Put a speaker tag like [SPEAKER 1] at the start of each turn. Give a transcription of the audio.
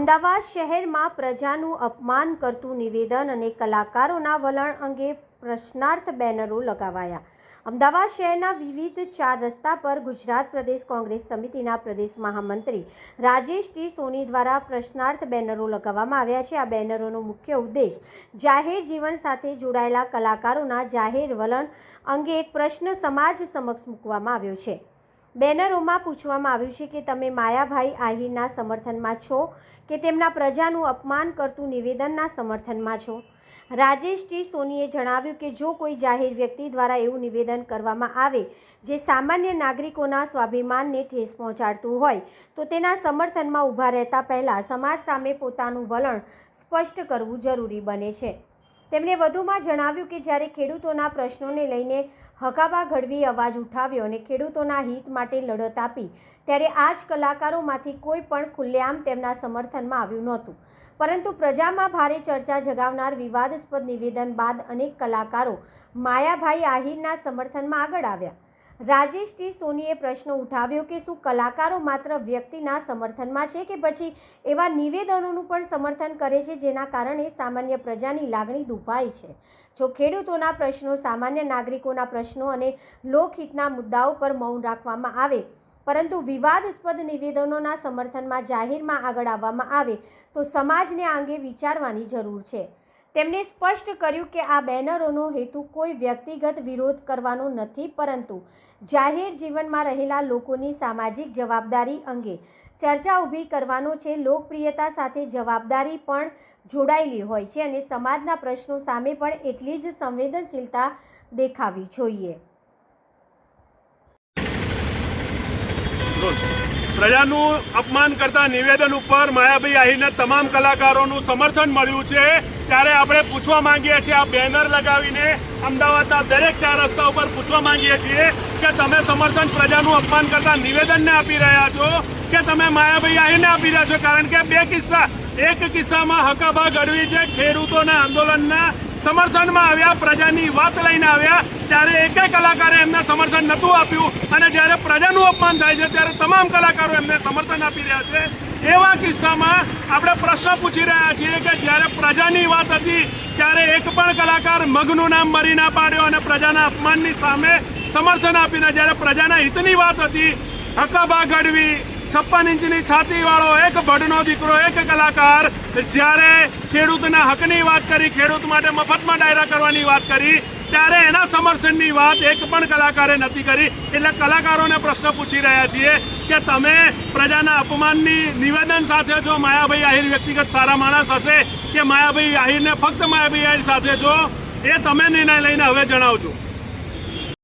[SPEAKER 1] અમદાવાદ શહેરમાં પ્રજાનું અપમાન કરતું નિવેદન અને કલાકારોના વલણ અંગે પ્રશ્નાર્થ બેનરો લગાવાયા। અમદાવાદ શહેરના વિવિધ 4 રસ્તા પર ગુજરાત પ્રદેશ કોંગ્રેસ સમિતિના પ્રદેશ મહામંત્રી રાજેશ ટી સોની દ્વારા પ્રશ્નાર્થ બેનરો લગાવવામાં આવ્યા છે। આ બેનરોનો મુખ્ય ઉદ્દેશ જાહેર જીવન સાથે જોડાયેલા કલાકારોના જાહેર વલણ અંગે એક પ્રશ્ન સમાજ સમક્ષ મૂકવામાં આવ્યો છે। બેનરોમાં પૂછવામાં આવ્યું છે કે તમે માયાભાઈ આહિરના સમર્થનમાં છો કે તેમના પ્રજાનું અપમાન કરતું નિવેદનના સમર્થનમાં છો। રાજેશ ટી સોનીએ જણાવ્યું કે જો કોઈ જાહેર વ્યક્તિ દ્વારા એવું નિવેદન કરવામાં આવે જે સામાન્ય નાગરિકોના સ્વાભિમાનને ઠેસ પહોંચાડતું હોય તો તેના સમર્થનમાં ઊભા રહેતા પહેલાં સમાજ સામે પોતાનું વલણ સ્પષ્ટ કરવું જરૂરી બને છે। તેમણે વધુમાં જણાવ્યું કે જ્યારે ખેડૂતોના પ્રશ્નોને લઈને હકાબા ગઢવીએ અવાજ ઉઠાવ્યો અને ખેડૂતોના હિત માટે લડત આપી ત્યારે આ જ કલાકારોમાંથી કોઈ પણ ખુલ્લેઆમ તેમના સમર્થનમાં આવ્યું નહોતું, પરંતુ પ્રજામાં ભારે ચર્ચા જગાવનાર વિવાદાસ્પદ નિવેદન બાદ અનેક કલાકારો માયાભાઈ આહિરના સમર્થનમાં આગળ આવ્યા। રાજેશ ટી સોનીએ પ્રશ્ન ઉઠાવ્યો કે શું કલાકારો માત્ર વ્યક્તિના સમર્થનમાં છે કે પછી એવા નિવેદનોનું પણ સમર્થન કરે છે જેના કારણે સામાન્ય પ્રજાની લાગણી દુભાય છે। જો ખેડૂતોના પ્રશ્નો, સામાન્ય નાગરિકોના પ્રશ્નો અને લોકહિતના મુદ્દાઓ પર મૌન રાખવામાં આવે પરંતુ વિવાદાસ્પદ નિવેદનોના સમર્થનમાં જાહેરમાં આગળ આવવામાં આવે તો સમાજને આ અંગે વિચારવાની જરૂર છે। તેમણે સ્પષ્ટ કર્યું કે આ બેનરોનો હેતુ કોઈ વ્યક્તિગત વિરોધ કરવાનો નથી, પરંતુ જાહેર જીવનમાં રહેલા લોકોની સામાજિક જવાબદારી અંગે ચર્ચા ઊભી કરવાનો છે। લોકપ્રિયતા સાથે જવાબદારી પણ જોડાયેલી હોય છે અને સમાજના પ્રશ્નો સામે પણ એટલી જ સંવેદનશીલતા દેખાવી જોઈએ।
[SPEAKER 2] પ્રજાનું અપમાન કરતા નિવેદન ઉપર માયાભાઈ આહિરના તમામ કલાકારોનું સમર્થન મળ્યું છે, ત્યારે આપણે પૂછવા માંગીએ છીએ, આ બેનર લગાવીને અમદાવાદના દરેક 4 રસ્તા ઉપર પૂછવા માંગીએ છીએ કે તમે સમર્થન પ્રજાનું અપમાન કરતા નિવેદનને આપી રહ્યા છો કે તમે માયાભાઈ આહિરને આપી રહ્યા છો? કારણ કે 2 કિસ્સા, એક કિસ્સામાં હકાબા ગઢવી જે ખેડૂતોના આંદોલનના સમર્થનમાં આવ્યા, પ્રજાની વાત લઈને આવ્યા, ત્યારે એકેય કલાકારે એમને સમર્થન નહોતું આપ્યું, અને જ્યારે પ્રજાનું અપમાન થાય છે ત્યારે તમામ કલાકારો એમને સમર્થન આપી રહ્યા છે। એવા કિસ્સામાં આપણે પ્રશ્ન પૂછી રહ્યા છીએ કે જ્યારે પ્રજાની વાત હતી ત્યારે એક પણ કલાકાર મગનું નામ મરી ના પાડ્યો અને પ્રજાના અપમાનની સામે સમર્થન આપીને જ્યારે પ્રજાના હિતની વાત હતી, હકાબા ગઢવી 56 ઇંચની છાતીવાળો એક ભડનો દીકરો, એક કલાકાર જ્યારે ખેડૂતના હકની વાત કરી, ખેડૂત માટે મફતમાં ડાયરા કરવાની વાત કરી, ત્યારે એના સમર્થનની વાત એક પણ કલાકારે નથી કરી। એટલે કલાકારોને પ્રશ્ન પૂછી રહ્યા છીએ કે તમે પ્રજાના અપમાનની નિવેદન સાથે જો માયાભાઈ આહિર વ્યક્તિગત સારા માણસ હશે કે માયાભાઈ આહિરને ફક્ત માયાભાઈ આહિર સાથે જો, એ તમે નિર્ણય લઈને હવે જણાવજો।